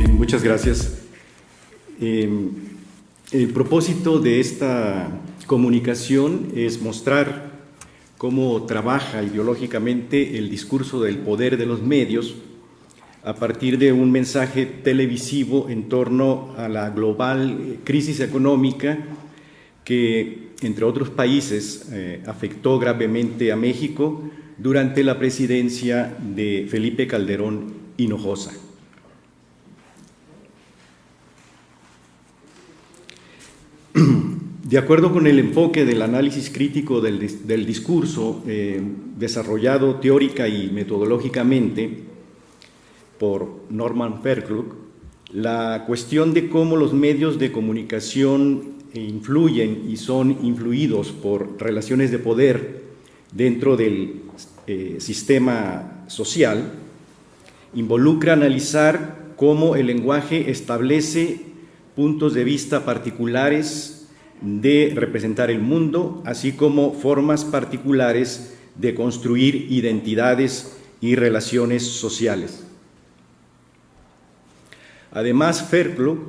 Bien, muchas gracias. El propósito de esta comunicación es mostrar cómo trabaja ideológicamente el discurso del poder de los medios a partir de un mensaje televisivo en torno a la global crisis económica que, entre otros países, afectó gravemente a México durante la presidencia de Felipe Calderón Hinojosa. De acuerdo con el enfoque del análisis crítico del discurso desarrollado teórica y metodológicamente por Norman Ferkluk, la cuestión de cómo los medios de comunicación influyen y son influidos por relaciones de poder dentro del sistema social involucra analizar cómo el lenguaje establece puntos de vista particulares de representar el mundo, así como formas particulares de construir identidades y relaciones sociales. Además, Ferkluk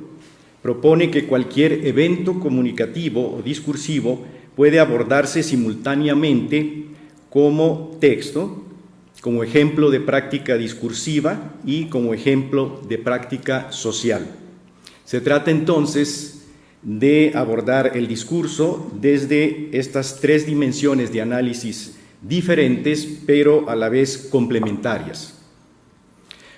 propone que cualquier evento comunicativo o discursivo puede abordarse simultáneamente como texto, como ejemplo de práctica discursiva y como ejemplo de práctica social. Se trata entonces de abordar el discurso desde estas tres dimensiones de análisis diferentes, pero a la vez complementarias.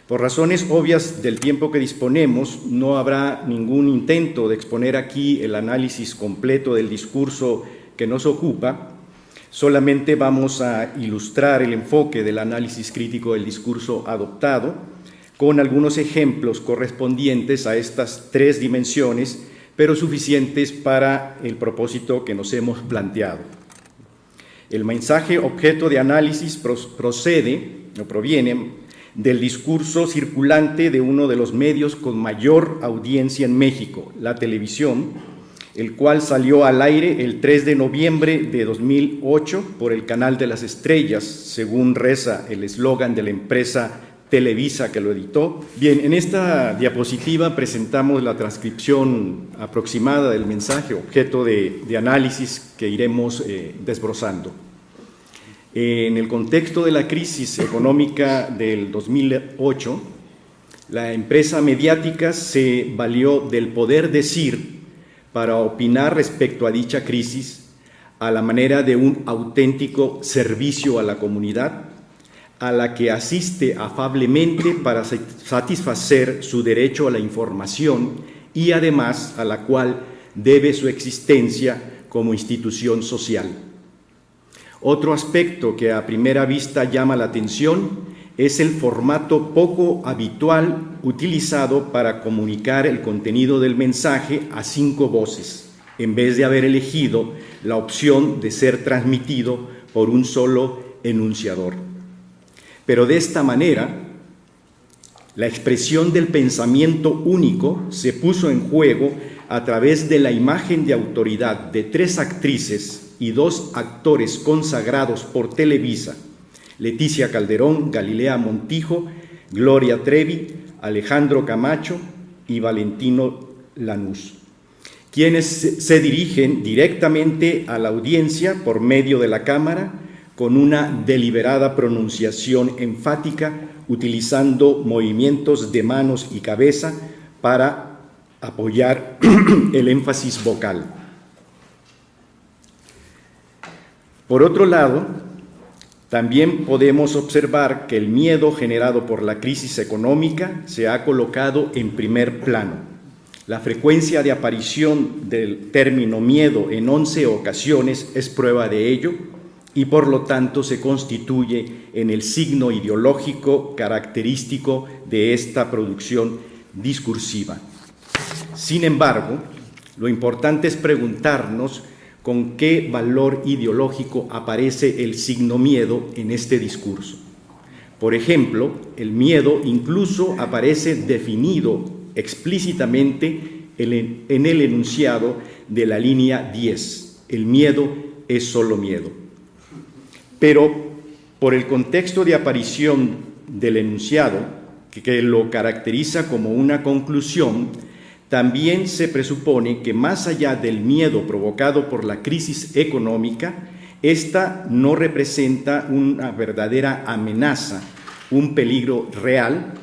Por razones obvias del tiempo que disponemos, no habrá ningún intento de exponer aquí el análisis completo del discurso que nos ocupa. Solamente vamos a ilustrar el enfoque del análisis crítico del discurso adoptado con algunos ejemplos correspondientes a estas tres dimensiones, pero suficientes para el propósito que nos hemos planteado. El mensaje objeto de análisis proviene del discurso circulante de uno de los medios con mayor audiencia en México, la televisión, el cual salió al aire el 3 de noviembre de 2008 por el Canal de las Estrellas, según reza el eslogan de la empresa Televisa que lo editó. Bien, en esta diapositiva presentamos la transcripción aproximada del mensaje objeto de análisis que iremos desbrozando. En el contexto de la crisis económica del 2008, la empresa mediática se valió del poder decir para opinar respecto a dicha crisis a la manera de un auténtico servicio a la comunidad, a la que asiste afablemente para satisfacer su derecho a la información y además a la cual debe su existencia como institución social. Otro aspecto que a primera vista llama la atención es el formato poco habitual utilizado para comunicar el contenido del mensaje a 5 voces, en vez de haber elegido la opción de ser transmitido por un solo enunciador. Pero de esta manera, la expresión del pensamiento único se puso en juego a través de la imagen de autoridad de 3 actrices y 2 actores consagrados por Televisa, Leticia Calderón, Galilea Montijo, Gloria Trevi, Alejandro Camacho y Valentino Lanús, quienes se dirigen directamente a la audiencia por medio de la cámara con una deliberada pronunciación enfática, utilizando movimientos de manos y cabeza para apoyar el énfasis vocal. Por otro lado, también podemos observar que el miedo generado por la crisis económica se ha colocado en primer plano. La frecuencia de aparición del término miedo en 11 ocasiones es prueba de ello y por lo tanto se constituye en el signo ideológico característico de esta producción discursiva. Sin embargo, lo importante es preguntarnos con qué valor ideológico aparece el signo miedo en este discurso. Por ejemplo, el miedo incluso aparece definido explícitamente en el enunciado de la línea 10. El miedo es solo miedo. Pero por el contexto de aparición del enunciado, que lo caracteriza como una conclusión, también se presupone que más allá del miedo provocado por la crisis económica, esta no representa una verdadera amenaza, un peligro real,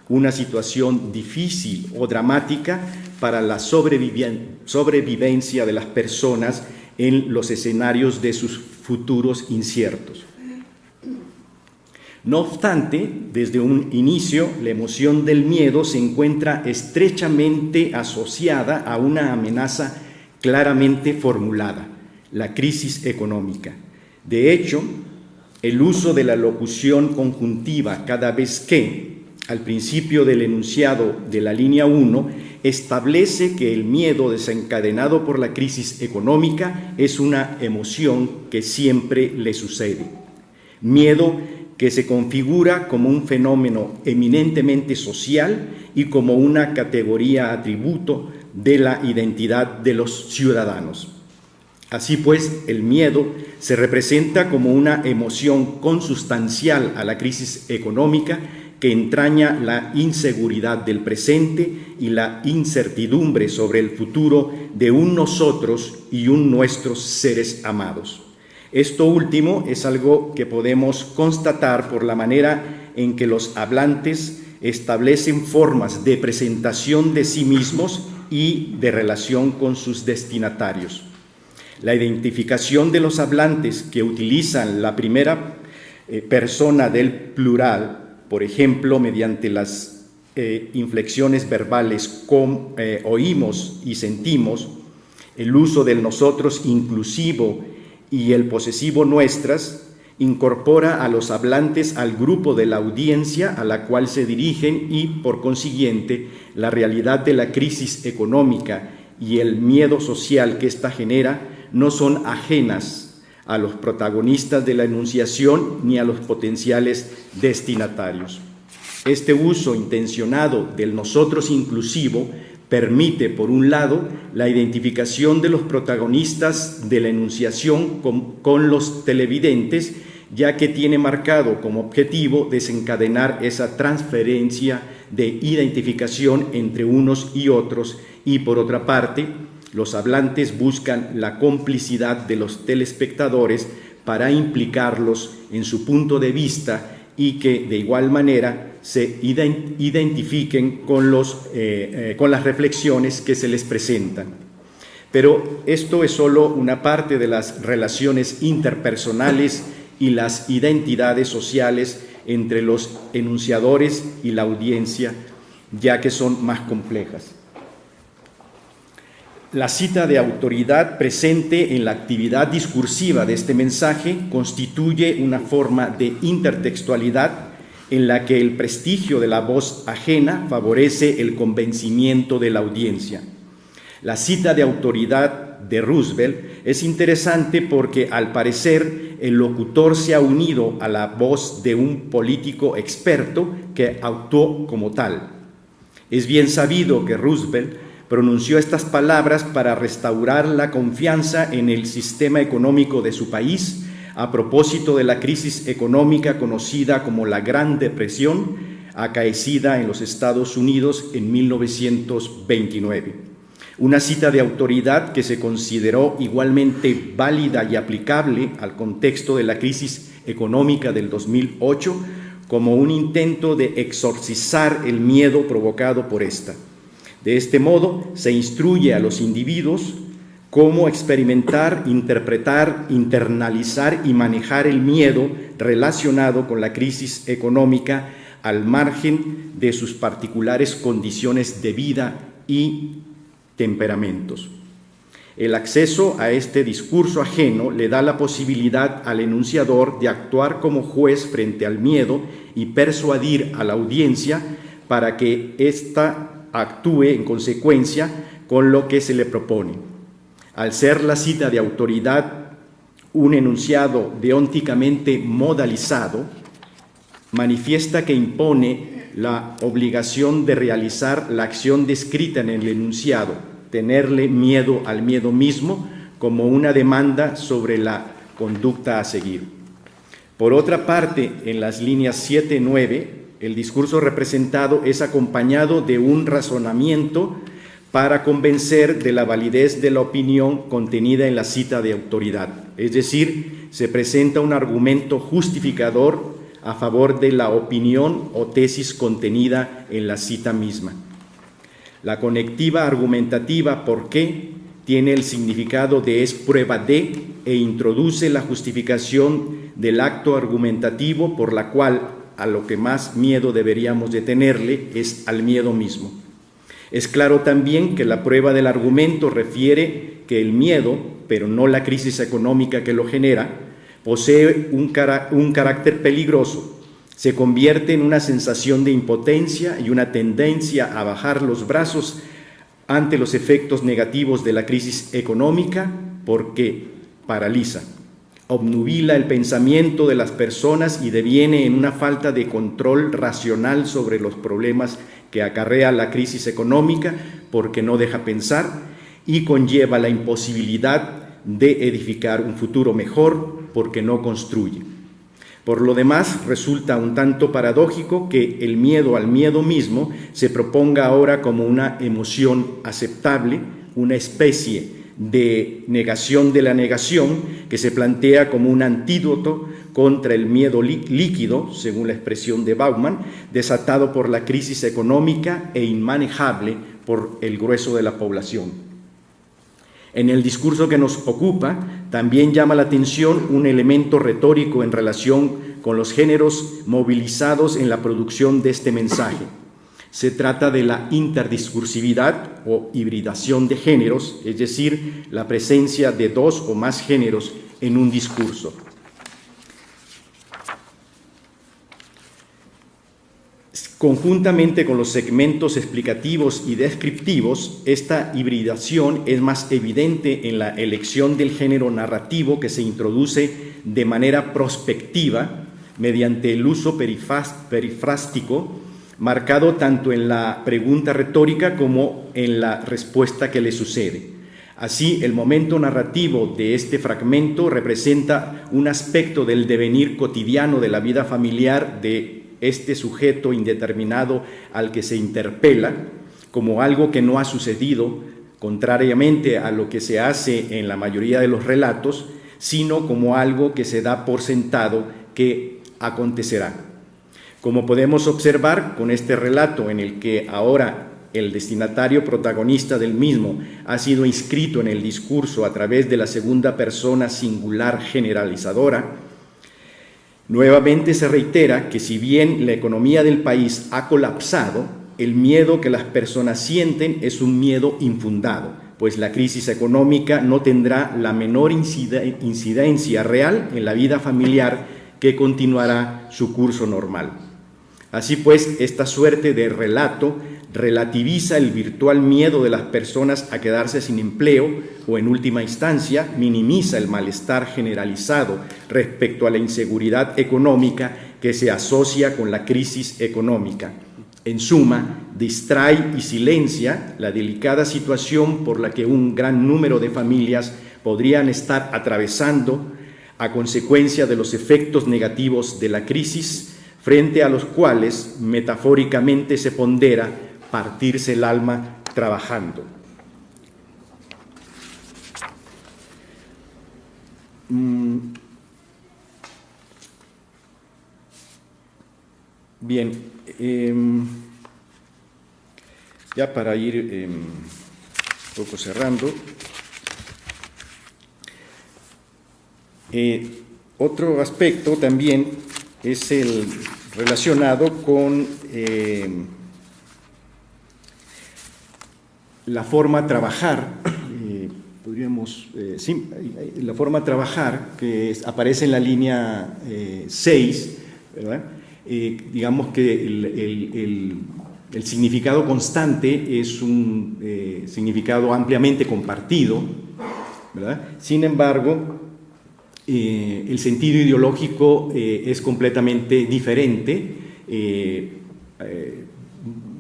una situación difícil o dramática para la sobrevivencia de las personas en los escenarios de sus futuros inciertos. No obstante, desde un inicio, la emoción del miedo se encuentra estrechamente asociada a una amenaza claramente formulada, la crisis económica. De hecho, el uso de la locución conjuntiva cada vez que, al principio del enunciado de la línea 1, establece que el miedo desencadenado por la crisis económica es una emoción que siempre le sucede. Miedo que se configura como un fenómeno eminentemente social y como una categoría atributo de la identidad de los ciudadanos. Así pues, el miedo se representa como una emoción consustancial a la crisis económica que entraña la inseguridad del presente y la incertidumbre sobre el futuro de un nosotros y un nuestros seres amados. Esto último es algo que podemos constatar por la manera en que los hablantes establecen formas de presentación de sí mismos y de relación con sus destinatarios. La identificación de los hablantes que utilizan la primera persona del plural, por ejemplo, mediante las inflexiones verbales oímos y sentimos, el uso del nosotros inclusivo y el posesivo nuestras, incorpora a los hablantes al grupo de la audiencia a la cual se dirigen y, por consiguiente, la realidad de la crisis económica y el miedo social que ésta genera no son ajenas a los protagonistas de la enunciación ni a los potenciales destinatarios. Este uso intencionado del nosotros inclusivo permite, por un lado, la identificación de los protagonistas de la enunciación con los televidentes, ya que tiene marcado como objetivo desencadenar esa transferencia de identificación entre unos y otros, y por otra parte, los hablantes buscan la complicidad de los telespectadores para implicarlos en su punto de vista y que de igual manera se identifiquen con las reflexiones que se les presentan. Pero esto es solo una parte de las relaciones interpersonales y las identidades sociales entre los enunciadores y la audiencia, ya que son más complejas. La cita de autoridad presente en la actividad discursiva de este mensaje constituye una forma de intertextualidad en la que el prestigio de la voz ajena favorece el convencimiento de la audiencia. La cita de autoridad de Roosevelt es interesante porque, al parecer, el locutor se ha unido a la voz de un político experto que actuó como tal. Es bien sabido que Roosevelt pronunció estas palabras para restaurar la confianza en el sistema económico de su país a propósito de la crisis económica conocida como la Gran Depresión, acaecida en los Estados Unidos en 1929. Una cita de autoridad que se consideró igualmente válida y aplicable al contexto de la crisis económica del 2008 como un intento de exorcizar el miedo provocado por esta. De este modo, se instruye a los individuos cómo experimentar, interpretar, internalizar y manejar el miedo relacionado con la crisis económica al margen de sus particulares condiciones de vida y temperamentos. El acceso a este discurso ajeno le da la posibilidad al enunciador de actuar como juez frente al miedo y persuadir a la audiencia para que ésta actúe en consecuencia con lo que se le propone. Al ser la cita de autoridad un enunciado deónticamente modalizado, manifiesta que impone la obligación de realizar la acción descrita en el enunciado, tenerle miedo al miedo mismo como una demanda sobre la conducta a seguir. Por otra parte, en las líneas 7 y 9, el discurso representado es acompañado de un razonamiento para convencer de la validez de la opinión contenida en la cita de autoridad. Es decir, se presenta un argumento justificador a favor de la opinión o tesis contenida en la cita misma. La conectiva argumentativa ¿por qué? Tiene el significado de es prueba de e introduce la justificación del acto argumentativo por la cual a lo que más miedo deberíamos de tenerle es al miedo mismo. Es claro también que la prueba del argumento refiere que el miedo, pero no la crisis económica que lo genera, posee un carácter peligroso, se convierte en una sensación de impotencia y una tendencia a bajar los brazos ante los efectos negativos de la crisis económica porque paraliza, obnubila el pensamiento de las personas y deviene en una falta de control racional sobre los problemas que acarrea la crisis económica porque no deja pensar y conlleva la imposibilidad de edificar un futuro mejor porque no construye. Por lo demás, resulta un tanto paradójico que el miedo al miedo mismo se proponga ahora como una emoción aceptable, una especie de negación de la negación que se plantea como un antídoto contra el miedo líquido, según la expresión de Bauman, desatado por la crisis económica e inmanejable por el grueso de la población. En el discurso que nos ocupa, también llama la atención un elemento retórico en relación con los géneros movilizados en la producción de este mensaje. Se trata de la interdiscursividad o hibridación de géneros, es decir, la presencia de dos o más géneros en un discurso. Conjuntamente con los segmentos explicativos y descriptivos, esta hibridación es más evidente en la elección del género narrativo que se introduce de manera prospectiva mediante el uso perifrástico, marcado tanto en la pregunta retórica como en la respuesta que le sucede. Así, el momento narrativo de este fragmento representa un aspecto del devenir cotidiano de la vida familiar de este sujeto indeterminado al que se interpela, como algo que no ha sucedido, contrariamente a lo que se hace en la mayoría de los relatos, sino como algo que se da por sentado que acontecerá. Como podemos observar con este relato en el que ahora el destinatario protagonista del mismo ha sido inscrito en el discurso a través de la segunda persona singular generalizadora, nuevamente se reitera que si bien la economía del país ha colapsado, el miedo que las personas sienten es un miedo infundado, pues la crisis económica no tendrá la menor incidencia real en la vida familiar que continuará su curso normal. Así pues, esta suerte de relato relativiza el virtual miedo de las personas a quedarse sin empleo o, en última instancia, minimiza el malestar generalizado respecto a la inseguridad económica que se asocia con la crisis económica. En suma, distrae y silencia la delicada situación por la que un gran número de familias podrían estar atravesando a consecuencia de los efectos negativos de la crisis, frente a los cuales metafóricamente se pondera partirse el alma trabajando. Bien, ya para ir un poco cerrando, otro aspecto también es el relacionado con la forma de trabajar, la forma de trabajar que aparece en la línea 6, ¿verdad? Digamos que el significado constante es un significado ampliamente compartido, ¿verdad? Sin embargo, el sentido ideológico es completamente diferente,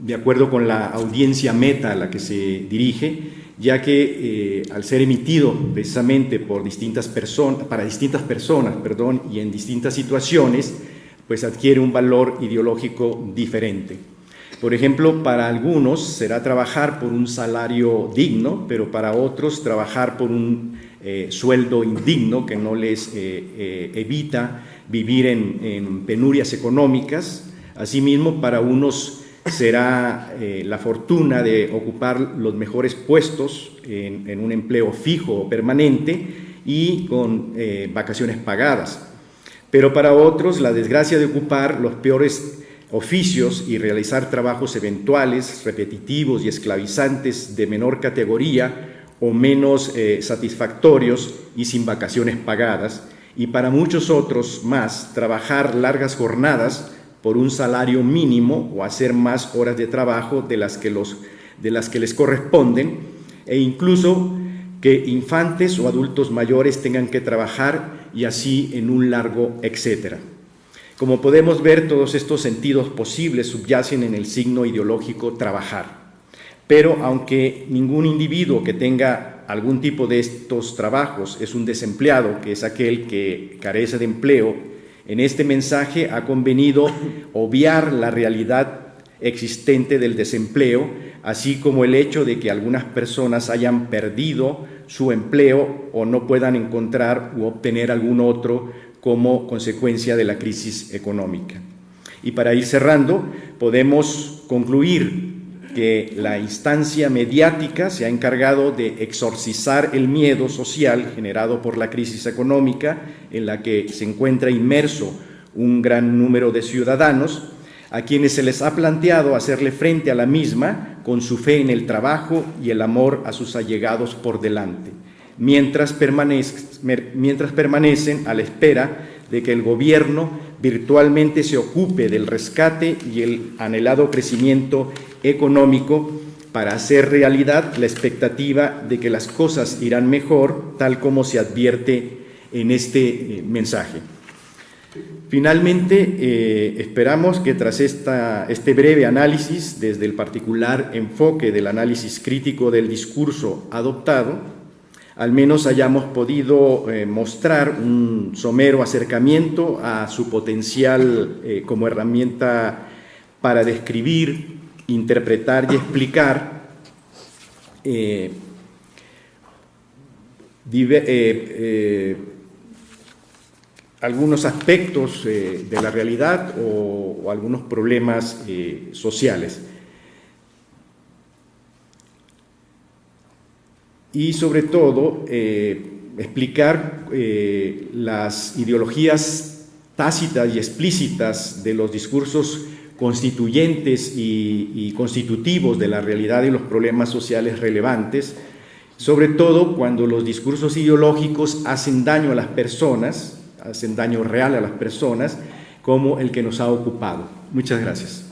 de acuerdo con la audiencia meta a la que se dirige, ya que al ser emitido precisamente por para distintas personas, y en distintas situaciones, pues adquiere un valor ideológico diferente. Por ejemplo, para algunos será trabajar por un salario digno, pero para otros trabajar por un sueldo indigno que no les evita vivir en penurias económicas. Asimismo, para unos será la fortuna de ocupar los mejores puestos en un empleo fijo o permanente y con vacaciones pagadas. Pero para otros, la desgracia de ocupar los peores oficios y realizar trabajos eventuales, repetitivos y esclavizantes de menor categoría o menos satisfactorios y sin vacaciones pagadas, y para muchos otros más, trabajar largas jornadas por un salario mínimo o hacer más horas de trabajo de las que les corresponden, e incluso que infantes o adultos mayores tengan que trabajar y así en un largo etcétera. Como podemos ver, todos estos sentidos posibles subyacen en el signo ideológico trabajar. Pero aunque ningún individuo que tenga algún tipo de estos trabajos es un desempleado, que es aquel que carece de empleo, en este mensaje ha convenido obviar la realidad existente del desempleo, así como el hecho de que algunas personas hayan perdido su empleo o no puedan encontrar u obtener algún otro como consecuencia de la crisis económica. Y para ir cerrando, podemos concluir que la instancia mediática se ha encargado de exorcizar el miedo social generado por la crisis económica en la que se encuentra inmerso un gran número de ciudadanos, a quienes se les ha planteado hacerle frente a la misma con su fe en el trabajo y el amor a sus allegados por delante, mientras permanecen a la espera de que el gobierno virtualmente se ocupe del rescate y el anhelado crecimiento económico para hacer realidad la expectativa de que las cosas irán mejor, tal como se advierte en este mensaje. Finalmente, esperamos que tras este breve análisis, desde el particular enfoque del análisis crítico del discurso adoptado, al menos hayamos podido mostrar un somero acercamiento a su potencial como herramienta para describir, interpretar y explicar algunos aspectos de la realidad o algunos problemas sociales. Y sobre todo explicar las ideologías tácitas y explícitas de los discursos constituyentes y constitutivos de la realidad y los problemas sociales relevantes, sobre todo cuando los discursos ideológicos hacen daño a las personas, hacen daño real a las personas, como el que nos ha ocupado. Muchas gracias.